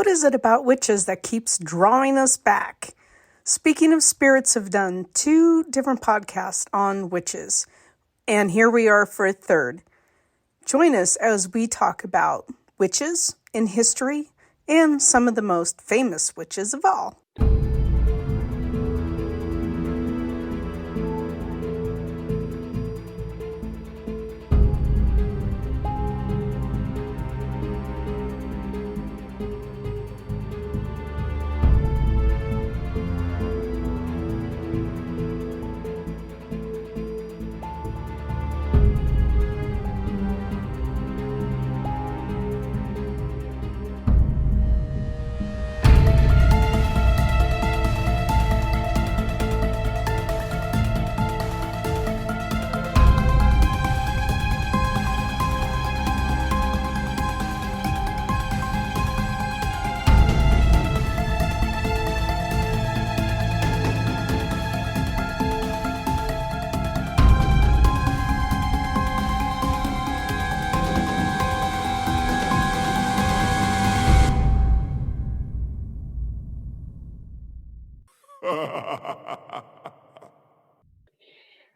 What is it about witches that keeps drawing us back? Speaking of Spirits have done 2 different podcasts on witches, and here we are for a third. Join us as we talk about witches in history and some of the most famous witches of all.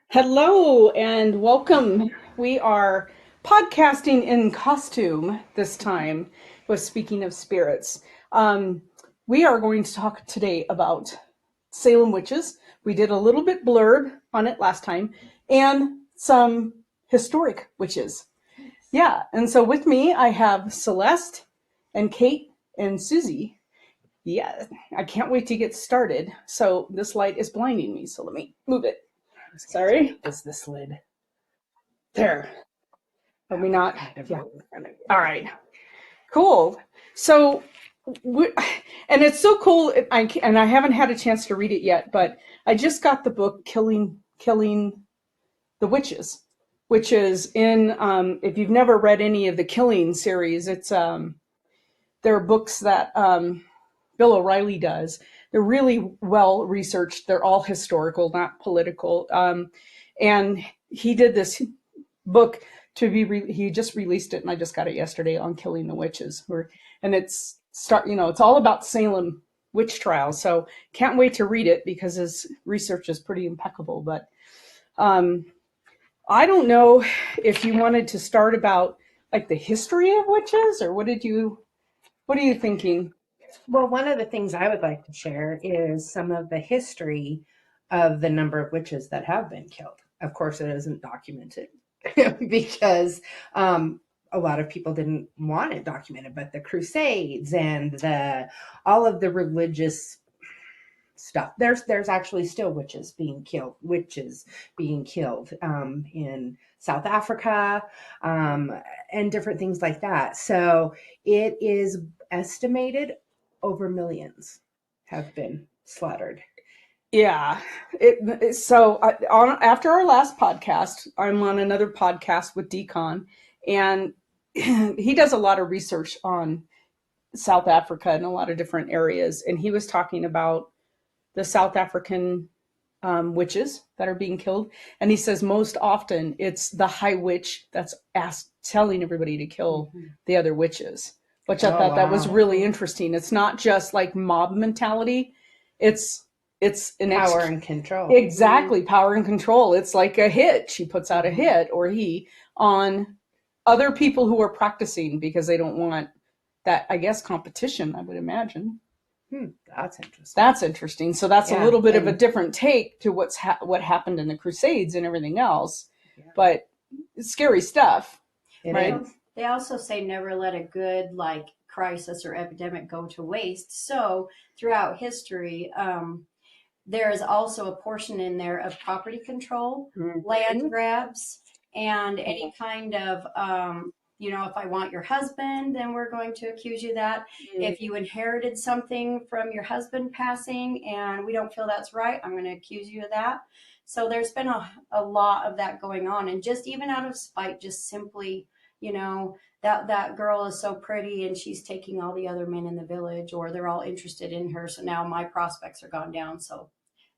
Hello and welcome. We are podcasting in costume this time with Speaking of Spirits. We are going to talk today about Salem witches. We did a little bit blurb on it last time and some historic witches. Yeah, and so with me I have Celeste and Kate and Susie. Yeah, I can't wait to get started. So this light is blinding me, so let me move it. Sorry. Is this lid? There. Let me not. Yeah. All right. Cool. So, and it's so cool. And I haven't had a chance to read it yet, but I just got the book Killing the Witches, which is in. If you've never read any of the Killing series, it's there are books that Bill O'Reilly does. They're really well researched. They're all historical, not political. And he did this book he just released it, and I just got it yesterday, on Killing the Witches. And it's all about Salem witch trials. So can't wait to read it because his research is pretty impeccable. But I don't know if you wanted to start about like the history of witches, or what are you thinking? Well, one of the things I would like to share is some of the history of the number of witches that have been killed. Of course, it isn't documented because a lot of people didn't want it documented, but the Crusades and all of the religious stuff, there's actually still witches being killed in South Africa and different things like that. So it is estimated over millions have been slaughtered. Yeah. After our last podcast, I'm on another podcast with Deacon, and he does a lot of research on South Africa and a lot of different areas. And he was talking about the South African witches that are being killed. And he says most often it's the high witch that's telling everybody to kill the other witches. Which I thought that was really interesting. It's not just like mob mentality. It's an power and control. Exactly, power and control. It's like a hit. She puts out a hit, or he, on other people who are practicing because they don't want that, I guess, competition, I would imagine. That's interesting. That's interesting. So that's a little bit of a different take to what happened in the Crusades and everything else. Yeah. But it's scary stuff, right? They also say never let a good crisis or epidemic go to waste. So throughout history, there is also a portion in there of property control, land grabs, and any kind of, if I want your husband, then we're going to accuse you of that. If you inherited something from your husband passing and we don't feel that's right, I'm going to accuse you of that. So there's been a lot of that going on. And just even out of spite, just simply, that girl is so pretty and she's taking all the other men in the village, or they're all interested in her. So now my prospects are gone down. So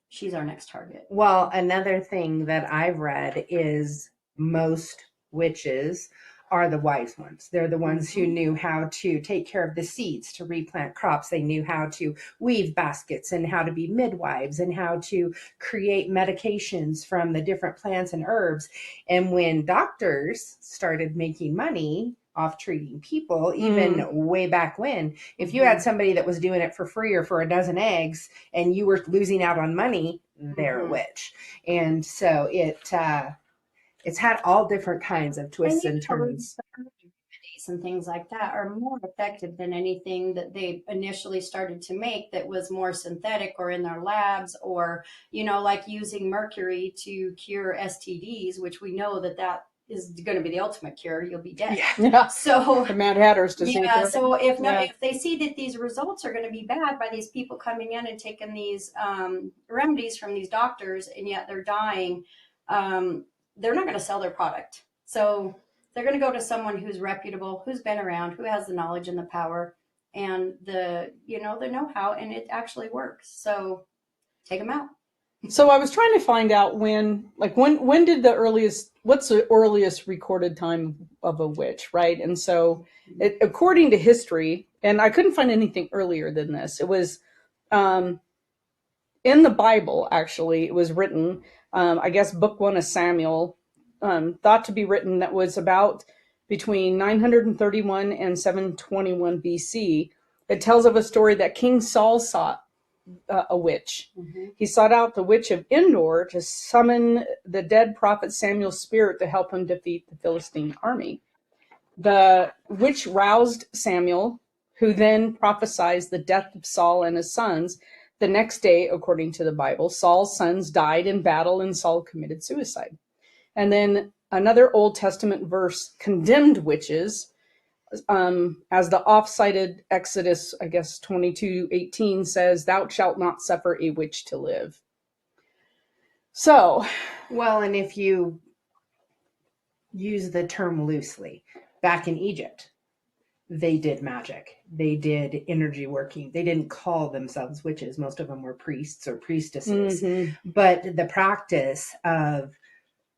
she's our next target. Well, another thing that I've read is most witches are the wise ones. They're the ones who knew how to take care of the seeds to replant crops. They knew how to weave baskets and how to be midwives and how to create medications from the different plants and herbs. And when doctors started making money off treating people, even way back when, if you had somebody that was doing it for free or for a dozen eggs and you were losing out on money, they're a witch. And so it's had all different kinds of twists and turns. And things like that are more effective than anything that they initially started to make that was more synthetic or in their labs, or, you know, like using mercury to cure STDs, which we know that that is going to be the ultimate cure. You'll be dead. Yeah. So The Mad Hatter's disease. yeah. So if they see that these results are going to be bad by these people coming in and taking these remedies from these doctors, and yet they're dying, they're not going to sell their product. So they're going to go to someone who's reputable, who's been around, who has the knowledge and the power and the know-how, and it actually works. So take them out. So I was trying to find out when did what's the earliest recorded time of a witch, right? And so according to history, and I couldn't find anything earlier than this, it was in the Bible, actually. It was written, I guess book 1 of Samuel, thought to be written, that was about between 931 and 721 BC. It tells of a story that King Saul sought a witch. He sought out the witch of Endor to summon the dead prophet Samuel's spirit to help him defeat the Philistine army. The witch roused Samuel, who then prophesied the death of Saul and his sons. The next day, according to the Bible, Saul's sons died in battle and Saul committed suicide. And then another Old Testament verse condemned witches, as the off-cited Exodus, I guess 22:18 says, "Thou shalt not suffer a witch to live." So, well, and if you use the term loosely, back in Egypt, they did magic. They did energy working. They didn't call themselves witches. Most of them were priests or priestesses. But the practice of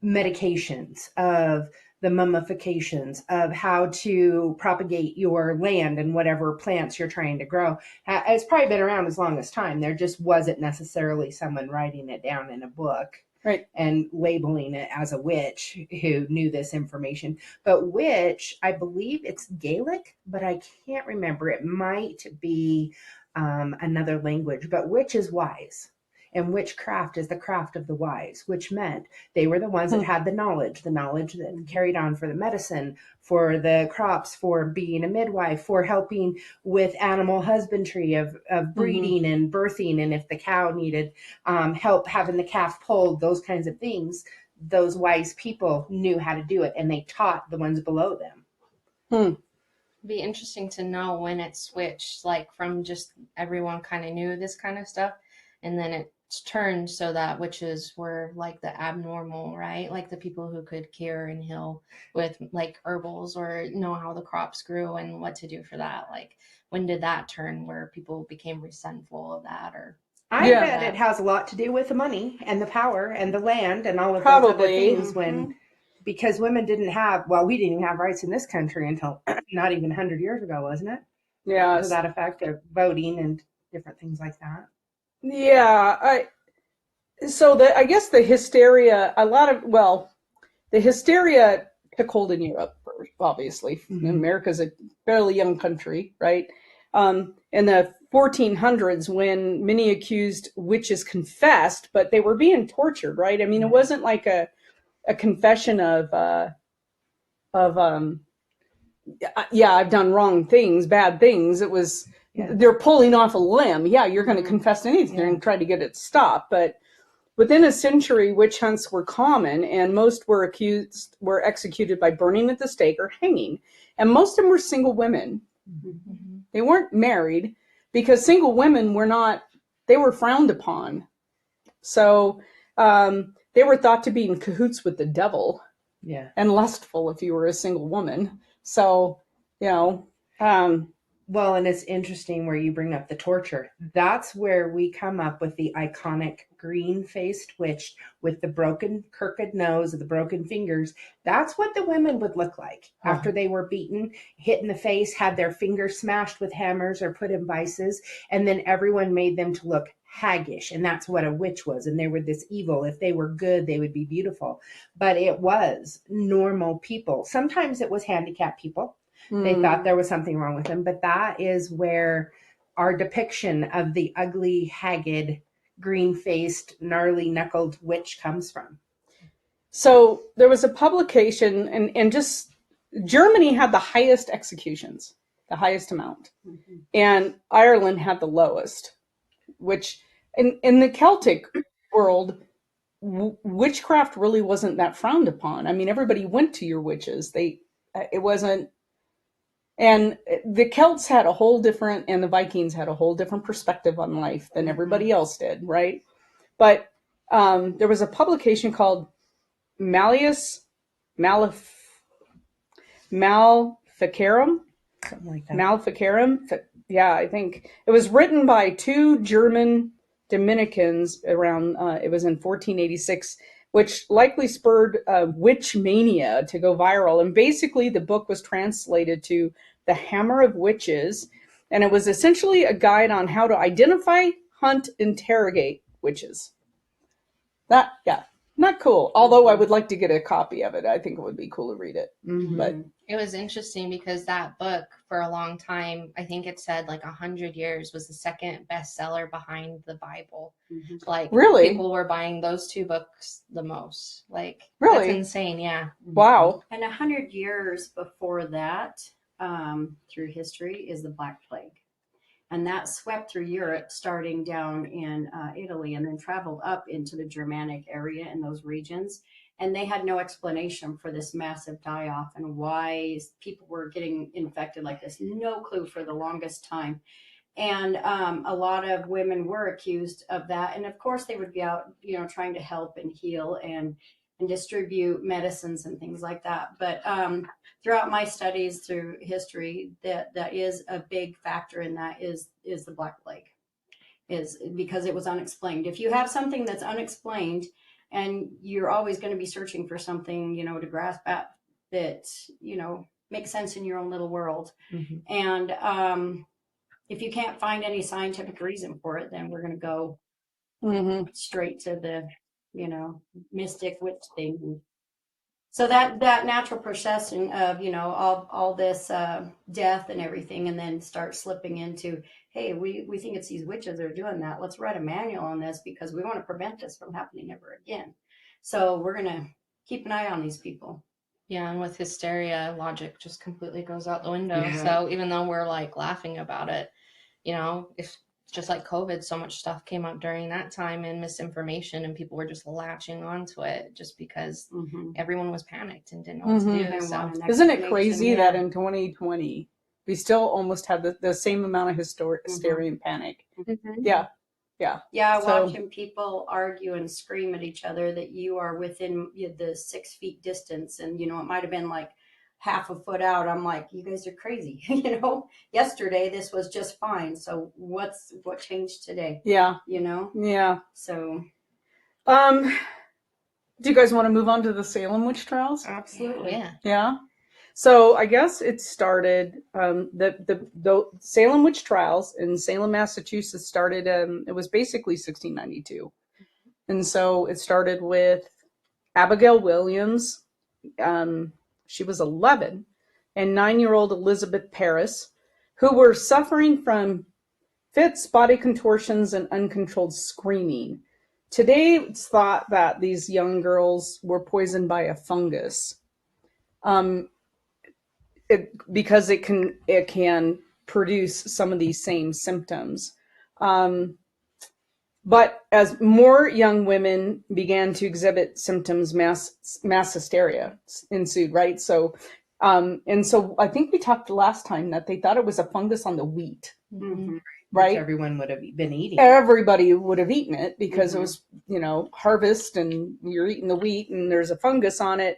medications, of the mummifications, of how to propagate your land and whatever plants you're trying to grow, it's probably been around as long as time. There just wasn't necessarily someone writing it down in a book, right, and labeling it as a witch who knew this information. But witch, I believe it's Gaelic, but I can't remember. It might be another language, but witch is wise. And witchcraft is the craft of the wise, which meant they were the ones that had the knowledge that carried on for the medicine, for the crops, for being a midwife, for helping with animal husbandry of breeding and birthing. And if the cow needed help having the calf pulled, those kinds of things, those wise people knew how to do it, and they taught the ones below them. It'd be interesting to know when it switched, like from just everyone kind of knew this kind of stuff, and then it turned so that witches were like the abnormal, right? Like the people who could cure and heal with like herbals or know how the crops grew and what to do for that. Like, when did that turn where people became resentful of that? Or I bet it has a lot to do with the money and the power and the land and all of those other things. Because women didn't have, we didn't even have rights in this country until not even 100 years ago, wasn't it? Yeah. To that effect of voting and different things like that. Yeah, I guess the hysteria, the hysteria took hold in Europe first, obviously. America's a fairly young country, right? In the 1400s, when many accused witches confessed, but they were being tortured, right? I mean, it wasn't like a confession of I've done wrong things, bad things. It was, they're pulling off a limb. Yeah, you're going to confess anything and try to get it stopped. But within a century, witch hunts were common, and most were executed by burning at the stake or hanging. And most of them were single women. They weren't married, because single women they were frowned upon. So they were thought to be in cahoots with the devil, and lustful if you were a single woman. So, Well, and it's interesting where you bring up the torture. That's where we come up with the iconic green-faced witch with the broken, crooked nose and the broken fingers. That's what the women would look like after they were beaten, hit in the face, had their fingers smashed with hammers or put in vices, and then everyone made them to look haggish. And that's what a witch was. And they were this evil. If they were good, they would be beautiful. But it was normal people. Sometimes it was handicapped people. They thought there was something wrong with them, but that is where our depiction of the ugly, haggard, green-faced, gnarly-knuckled witch comes from. So there was a publication, and just Germany had the highest executions, the highest amount, and Ireland had the lowest. Which in the Celtic world, witchcraft really wasn't that frowned upon. I mean, everybody went to your witches. It wasn't. And the Celts had a whole different, and the Vikings had a whole different perspective on life than everybody else did, right? But there was a publication called Malleus Maleficarum. Something like that. Maleficarum. Yeah, I think it was written by two German Dominicans around, it was in 1486, which likely spurred witch mania to go viral. And basically the book was translated to The Hammer of Witches, and it was essentially a guide on how to identify, hunt, interrogate witches. That, yeah, not cool. Although I would like to get a copy of it. I think it would be cool to read it. But it was interesting because that book for a long time, I think it said like 100 years, was the second bestseller behind the Bible. Like, really, people were buying those two books the most. Like, really, that's insane. Yeah. Wow. And 100 years before that, through history, is the Black Plague. And that swept through Europe, starting down in Italy, and then traveled up into the Germanic area in those regions. And they had no explanation for this massive die-off and why people were getting infected like this. No clue for the longest time. And a lot of women were accused of that. And of course, they would be out, trying to help and heal and distribute medicines and things like that. But throughout my studies through history, that is a big factor in that is the Black Plague, is because it was unexplained. If you have something that's unexplained, and you're always going to be searching for something, to grasp at that, makes sense in your own little world. And if you can't find any scientific reason for it, then we're going to go straight to the, mystic witch thing. So that natural procession of, all this death and everything, and then start slipping into, hey, we think it's these witches that are doing that. Let's write a manual on this because we want to prevent this from happening ever again. So we're going to keep an eye on these people. Yeah, and with hysteria, logic just completely goes out the window. So even though we're like laughing about it, if just like COVID, so much stuff came up during that time and misinformation, and people were just latching onto it just because everyone was panicked and didn't know what to do. So. Isn't it crazy that in 2020 we still almost have the same amount of hysteria and panic? Yeah. Watching people argue and scream at each other that you are within the 6 feet distance, and it might have been like half a foot out. I'm like, you guys are crazy. Yesterday this was just fine. So what changed today? Yeah. Yeah. So do you guys want to move on to the Salem witch trials? Absolutely. Yeah. So I guess it started, the Salem witch trials in Salem, Massachusetts started, it was basically 1692. And so it started with Abigail Williams. She was 11, and 9-year-old Elizabeth Paris, who were suffering from fits, body contortions, and uncontrolled screaming. Today, it's thought that these young girls were poisoned by a fungus, because it can produce some of these same symptoms. But as more young women began to exhibit symptoms, mass hysteria ensued, right? So, and so I think we talked last time that they thought it was a fungus on the wheat, right? Which everyone would have been eating. Everybody would have eaten it because it was, harvest, and you're eating the wheat and there's a fungus on it.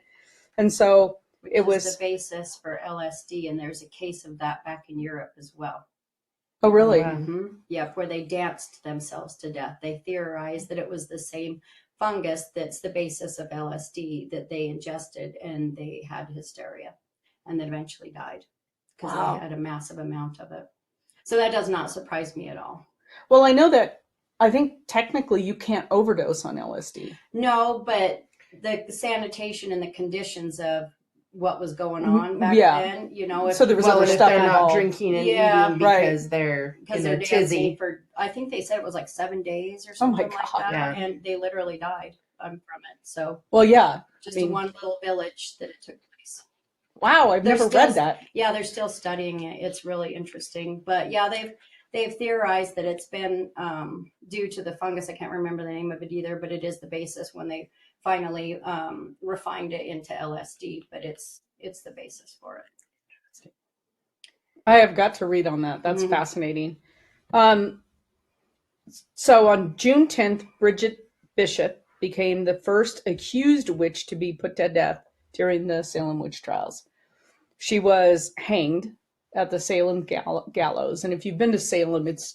And so which It is was. the basis for LSD, and there's a case of that back in Europe as well. Oh, really? Wow. Yeah, where they danced themselves to death. They theorized that it was the same fungus that's the basis of LSD that they ingested, and they had hysteria and then eventually died because Wow. they had a massive amount of it. So that does not surprise me at all. Well, I know that. I think technically you can't overdose on LSD. No, but the sanitation and the conditions of what was going on back Yeah. then, you know, if So there was Well, other and if stuff they're not involved. drinking and Yeah. eating because they're in they're a dancing tizzy. for, I think they said it was like 7 days or Oh my something like God. that, Yeah. and they literally died from it. So Well, yeah. just I mean- one little village that it took place. Wow, I've They're never still- read that. Yeah, they're still studying it. It's really interesting. But yeah, they've theorized that it's been due to the fungus. I can't remember the name of it either, but it is the basis when they finally refined it into LSD. But it's the basis for it. I have got to read on that. That's Mhm. fascinating. So on June 10th, Bridget Bishop became the first accused witch to be put to death during the Salem witch trials. She was hanged at the Salem gallows. And if you've been to Salem, it's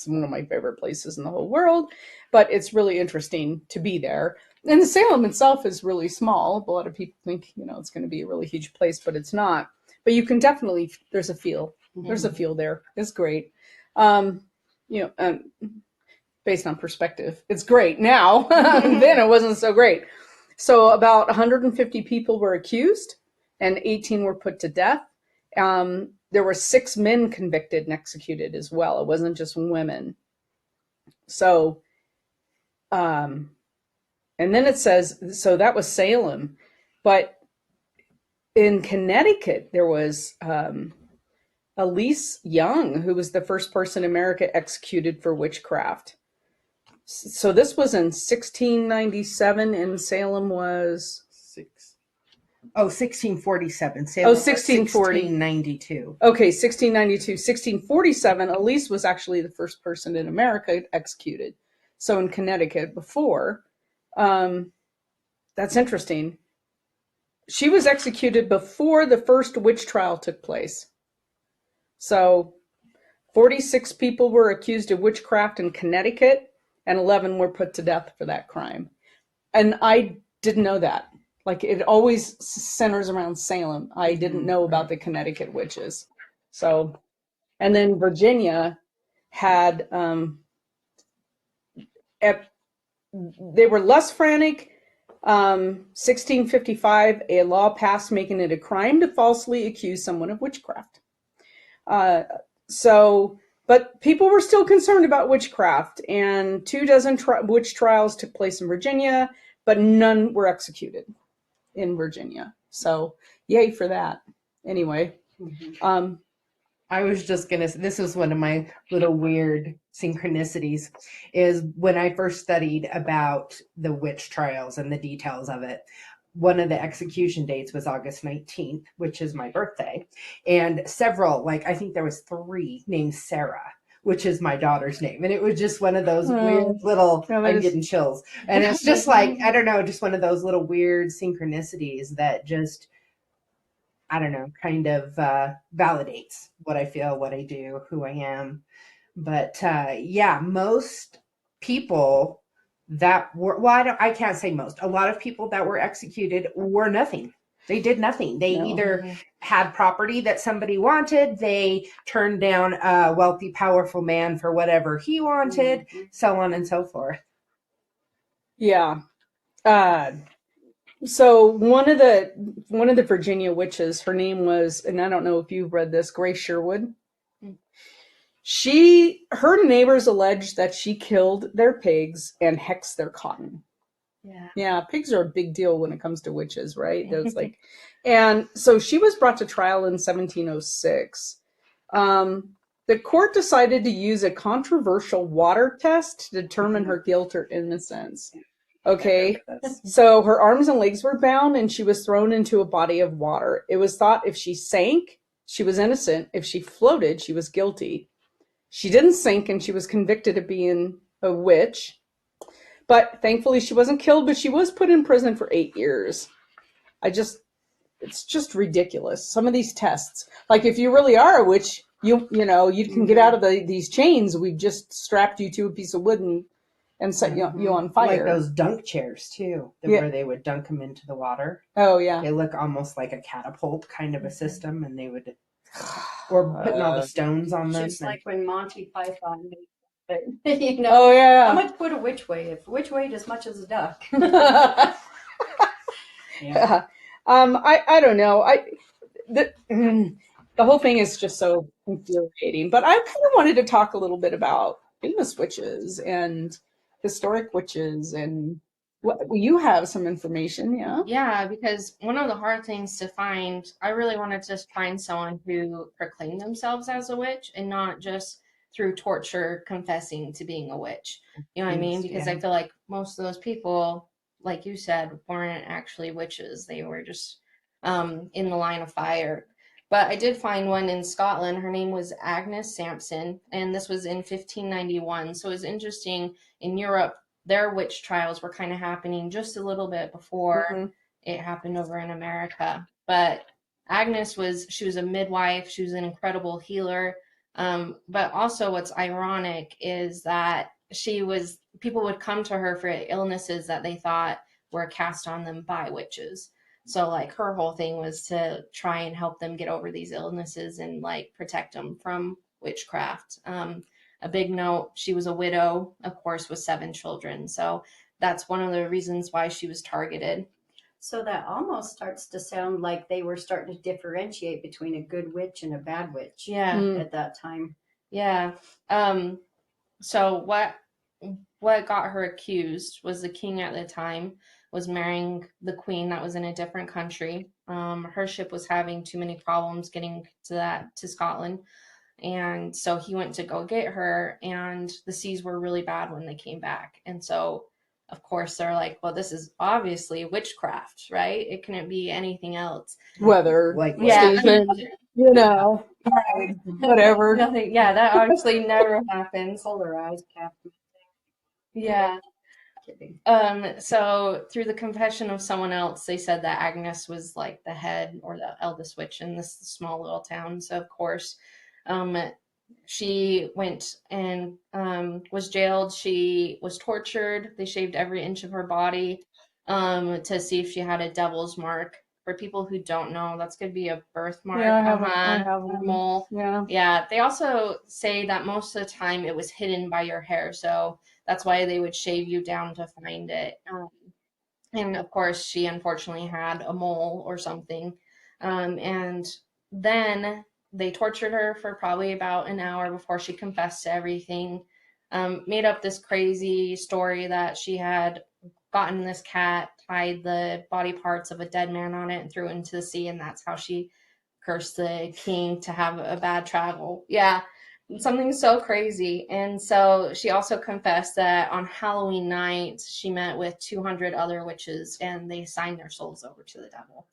one of my favorite places in the whole world. But it's really interesting to be there. And the Salem itself is really small. A lot of people think, it's going to be a really huge place, but it's not. But you can definitely, there's a feel. There's a feel there. It's great. Based on perspective, it's great now. Then it wasn't so great. So about 150 people were accused and 18 were put to death. There were 6 men convicted and executed as well. It wasn't just women. So, and then it says, so that was Salem. But in Connecticut, there was Elise Young, who was the first person in America executed for witchcraft. So this was in 1697, and Salem was 1647. Salem was 1640. 1692. Okay, 1692. 1647, Elise was actually the first person in America executed. So in Connecticut before. That's interesting. She was executed before the first witch trial took place. So 46 people were accused of witchcraft in Connecticut, and 11 were put to death for that crime. And I didn't know that. Like, it always centers around Salem. I didn't know about the Connecticut witches. So, and then Virginia had, they were less frantic. 1655, a law passed making it a crime to falsely accuse someone of witchcraft. But people were still concerned about witchcraft, and 24 witch trials took place in Virginia, but none were executed in Virginia. So yay for that. Anyway. I was just going to, this is one of my little weird synchronicities, is when I first studied about the witch trials and the details of it. One of the execution dates was August 19th, which is my birthday. And several, I think there was 3 named Sarah, which is my daughter's name. And it was just one of those weird little, I'm getting chills. And it's just I don't know, just one of those little weird synchronicities that just, I don't know, kind of validates what I feel, what I do, who I am. But most people that were, I can't say most. A lot of people that were executed were nothing. They did nothing. They either had property that somebody wanted, they turned down a wealthy, powerful man for whatever he wanted, so on and so forth. Yeah. So one of the Virginia witches, her name was, and I don't know if you've read this, Grace Sherwood. Her neighbors alleged that she killed their pigs and hexed their cotton. Yeah, pigs are a big deal when it comes to witches, right? It's and so she was brought to trial in 1706. The court decided to use a controversial water test to determine her guilt or innocence. Okay, so her arms and legs were bound and she was thrown into a body of water. It was thought if she sank, she was innocent. If she floated, she was guilty. She didn't sink and she was convicted of being a witch. But thankfully she wasn't killed, but she was put in prison for 8 years. it's just ridiculous. Some of these tests, like if you really are a witch, you can get out of these chains. We've just strapped you to a piece of wood and set you on fire. Like those dunk chairs too, where they would dunk them into the water. Oh yeah. They look almost like a catapult kind of a system, and they would, or putting all the stones on them. Just like when Monty Python made, but Oh yeah. how much would a witch weigh? If a witch weighed as much as a duck. Yeah. I don't know. The whole thing is just so infuriating. But I kind of wanted to talk a little bit about famous witches and historic witches, and you have some information, yeah? Yeah, because one of the hard things to find, I really wanted to find someone who proclaimed themselves as a witch and not just through torture confessing to being a witch. You know what I mean? Because I feel like most of those people, like you said, weren't actually witches. They were just in the line of fire. But I did find one in Scotland. Her name was Agnes Sampson, and this was in 1591. So it was interesting. In Europe, their witch trials were kind of happening just a little bit before it happened over in America. But Agnes she was a midwife. She was an incredible healer. But also what's ironic is that people would come to her for illnesses that they thought were cast on them by witches. So like her whole thing was to try and help them get over these illnesses and like protect them from witchcraft. A big note, she was a widow, of course, with 7 children. So that's one of the reasons why she was targeted. So that almost starts to sound like they were starting to differentiate between a good witch and a bad witch. Yeah. At that time. Yeah. So what got her accused was the king at the time was marrying the queen that was in a different country. Her ship was having too many problems getting to Scotland. And so he went to go get her, and the seas were really bad when they came back. And so, of course, they're like, well, this is obviously witchcraft, right? It couldn't be anything else. Weather, Like season, whatever. Nothing. Yeah, that obviously never happens. Polarized captain. Yeah. Kidding. So through the confession of someone else, they said that Agnes was like the head or the eldest witch in this small little town. So of course, she went and was jailed. She was tortured. They shaved every inch of her body to see if she had a devil's mark. For people who don't know, that's going to be a birthmark. Yeah, I have one. Mole. Yeah. Yeah. They also say that most of the time it was hidden by your hair. So that's why they would shave you down to find it. And of course, she unfortunately had a mole or something. And then they tortured her for probably about an hour before she confessed to everything. Made up this crazy story that she had gotten this cat, tied the body parts of a dead man on it, and threw it into the sea, and that's how she cursed the king to have a bad travel. Yeah, something so crazy. And so she also confessed that on Halloween night, she met with 200 other witches, and they signed their souls over to the devil.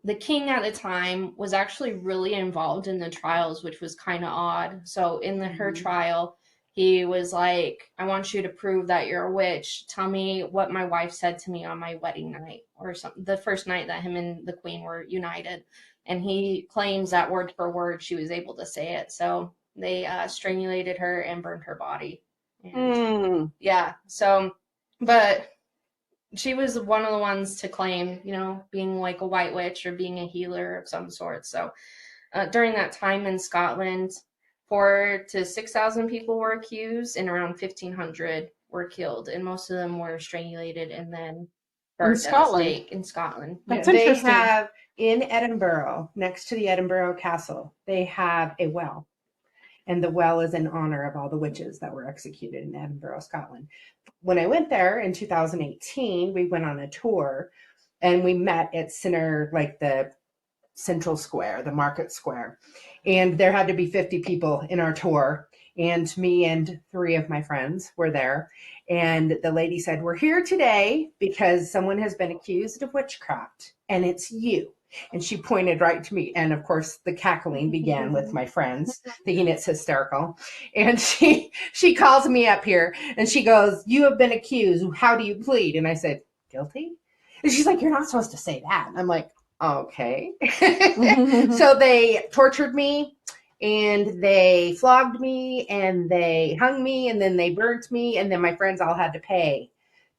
The king at the time was actually really involved in the trials, which was kind of odd. So in her trial, he was like, I want you to prove that you're a witch. Tell me what my wife said to me on my wedding night, or something, the first night that him and the queen were united. And he claims that word for word, she was able to say it. So they strangulated her and burned her body. And, yeah. So, but she was one of the ones to claim, being like a white witch or being a healer of some sort. So during that time in Scotland, 4,000 to 6,000 people were accused, and around 1,500 were killed, and most of them were strangulated and then burned at the stake in Scotland. That's they interesting. have in Edinburgh, next to the Edinburgh Castle, they have a well. And the well is in honor of all the witches that were executed in Edinburgh, Scotland. When I went there in 2018, we went on a tour, and we met at the Central Square, the Market Square. And there had to be 50 people in our tour. And me and 3 of my friends were there. And the lady said, we're here today because someone has been accused of witchcraft, and it's you. And she pointed right to me. And of course, the cackling began with my friends, thinking it's hysterical. And she calls me up here and she goes, you have been accused. How do you plead? And I said, guilty. And she's like, you're not supposed to say that. And I'm like, okay. So they tortured me, and they flogged me, and they hung me, and then they burnt me, and then my friends all had to pay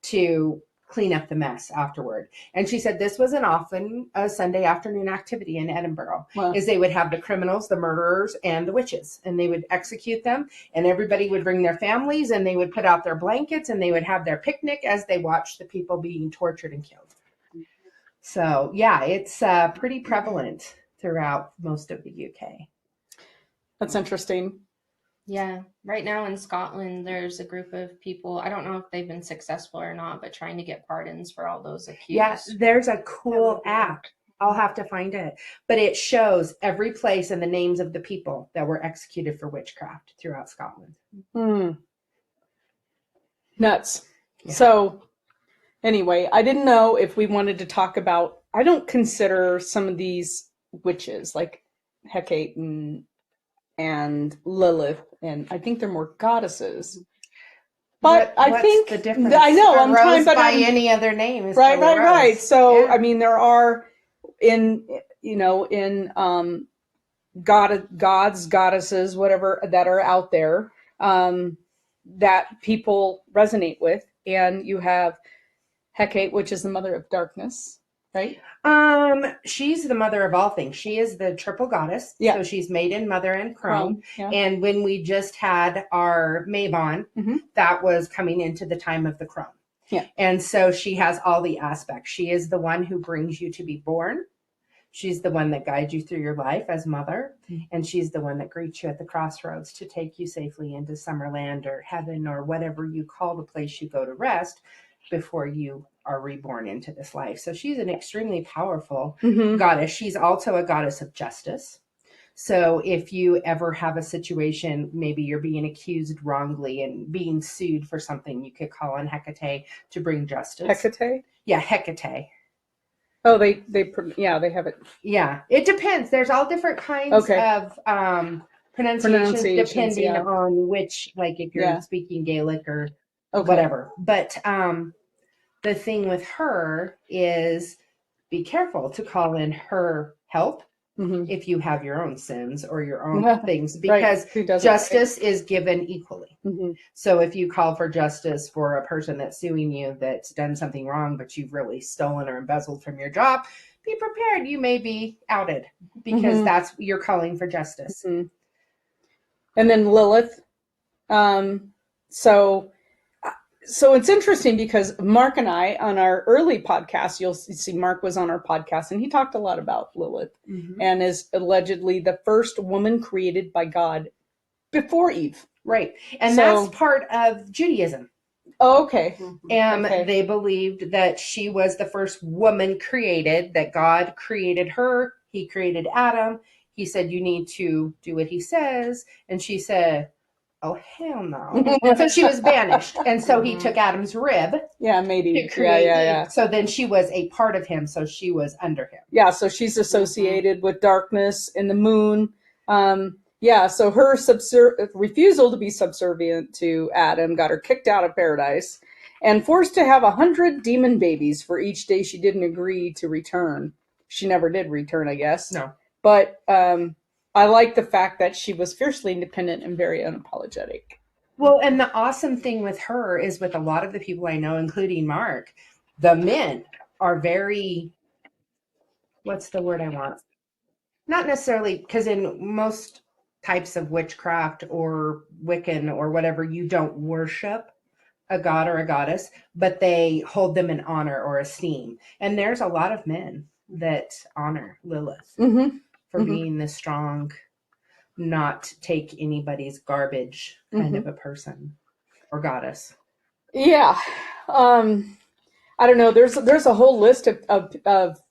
to clean up the mess afterward. And she said this was an often a Sunday afternoon activity in Edinburgh. Wow. Is they would have the criminals, the murderers, and the witches, and they would execute them, and everybody would bring their families, and they would put out their blankets, and they would have their picnic as they watched the people being tortured and killed. So yeah, it's pretty prevalent throughout most of the UK. That's interesting. Yeah. Right now in Scotland, there's a group of people, I don't know if they've been successful or not, but trying to get pardons for all those accused. Yeah, there's a cool app. I'll have to find it. But it shows every place and the names of the people that were executed for witchcraft throughout Scotland. Nuts. Yeah. So anyway, I didn't know if we wanted to talk about, I don't consider some of these witches like Hecate and Lilith, and I think they're more goddesses. But What's I think the difference? I know I'm trying, but by any other name is right. still a rose. So Yeah. I mean, there are in gods, goddesses, whatever that are out there that people resonate with, and you have Hecate, which is the mother of darkness, right? She's the mother of all things. She is the triple goddess. Yeah. So she's maiden, mother, and crone. Yeah. And when we just had our Mabon, that was coming into the time of the crone. Yeah. And so she has all the aspects. She is the one who brings you to be born. She's the one that guides you through your life as mother. And she's the one that greets you at the crossroads to take you safely into Summerland or heaven or whatever you call the place you go to rest before you are reborn into this life. So she's an extremely powerful goddess. She's also a goddess of justice. So if you ever have a situation, maybe you're being accused wrongly and being sued for something, you could call on Hecate to bring justice. Hecate? Yeah, Hecate. Oh, they have it. Yeah, it depends. There's all different kinds of pronunciations depending on which, like if you're speaking Gaelic or whatever. But the thing with her is be careful to call in her help if you have your own sins or your own things, because justice is given equally. So if you call for justice for a person that's suing you that's done something wrong, but you've really stolen or embezzled from your job, be prepared. You may be outed because that's you're calling for justice. And then Lilith. So it's interesting because Mark and I, on our early podcast, you'll see Mark was on our podcast, and he talked a lot about Lilith and is allegedly the first woman created by God before Eve. Right. And that's part of Judaism. Oh, okay. And they believed that she was the first woman created, that God created her. He created Adam. He said, you need to do what he says. And she said, oh, hell no. So she was banished. And so he took Adam's rib. Yeah, maybe. Yeah. So then she was a part of him. So she was under him. Yeah, so she's associated with darkness and the moon. So her refusal to be subservient to Adam got her kicked out of paradise and forced to have 100 demon babies for each day she didn't agree to return. She never did return, I guess. No. But I like the fact that she was fiercely independent and very unapologetic. Well, and the awesome thing with her is with a lot of the people I know, including Mark, the men are very, what's the word I want? Not necessarily, because in most types of witchcraft or Wiccan or whatever, you don't worship a god or a goddess, but they hold them in honor or esteem. And there's a lot of men that honor Lilith for being the strong, not take anybody's garbage kind of a person or goddess. Yeah. I don't know. There's a whole list of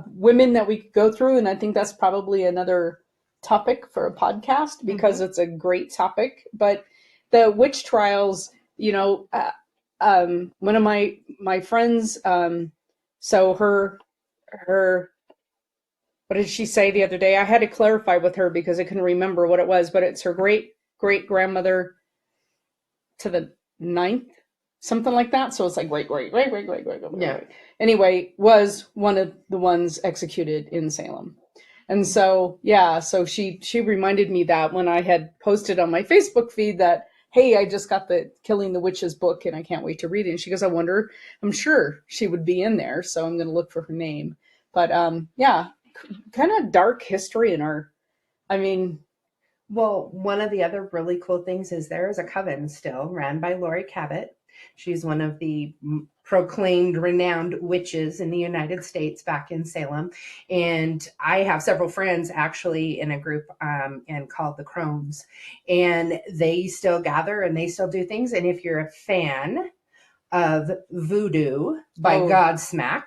women that we could go through, and I think that's probably another topic for a podcast because it's a great topic. But the witch trials, one of my friends, so her what did she say the other day? I had to clarify with her because I couldn't remember what it was, but it's her great grandmother to the 9th something like that. So it's like right. Yeah. Anyway, was one of the ones executed in Salem. And so, yeah, so she reminded me that when I had posted on my Facebook feed that, hey, I just got the Killing the Witches book and I can't wait to read it. And she goes, I'm sure she would be in there. So I'm going to look for her name. But yeah, kind of dark history in our, I mean, Well, one of the other really cool things is there is a coven still ran by Lori Cabot. She's one of the proclaimed renowned witches in the United States back in Salem. And I have several friends actually in a group and called the Crones. And they still gather and they still do things. And if you're a fan of Voodoo by Oh. Godsmack,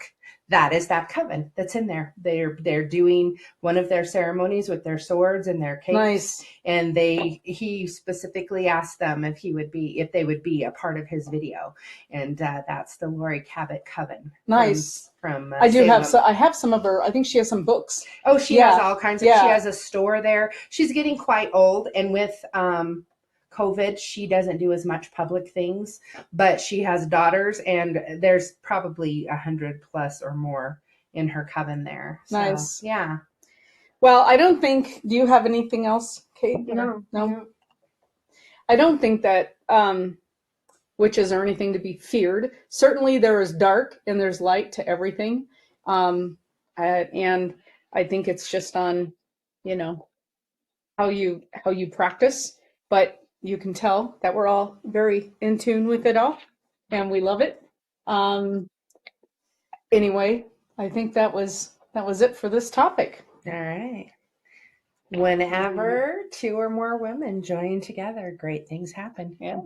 that is that coven that's in there. They're doing one of their ceremonies with their swords and their capes. nice. And he specifically asked them if they would be a part of his video. And that's the Lori Cabot Coven. Nice. From I do have Salem. I have some of her. I think she has some books. Oh, she Yeah. has all kinds of. Yeah. She has a store there. She's getting quite old, and with COVID, she doesn't do as much public things, but she has daughters, and there's probably 100 plus or more in her coven there. So, Nice. yeah. Well, I don't think. Do you have anything else, Kate? No. I don't think that witches are anything to be feared. Certainly, there is dark and there's light to everything, and I think it's just on, how you practice. But you can tell that we're all very in tune with it all, and we love it. Anyway, I think that was it for this topic. All right. Whenever two or more women join together, great things happen. Yeah.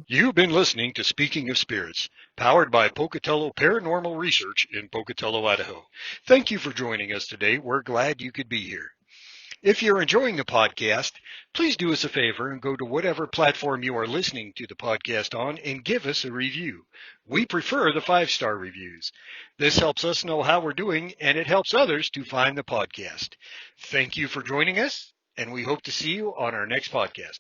You've been listening to Speaking of Spirits, powered by Pocatello Paranormal Research in Pocatello, Idaho. Thank you for joining us today. We're glad you could be here. If you're enjoying the podcast, please do us a favor and go to whatever platform you are listening to the podcast on and give us a review. We prefer the 5-star reviews. This helps us know how we're doing, and it helps others to find the podcast. Thank you for joining us, and we hope to see you on our next podcast.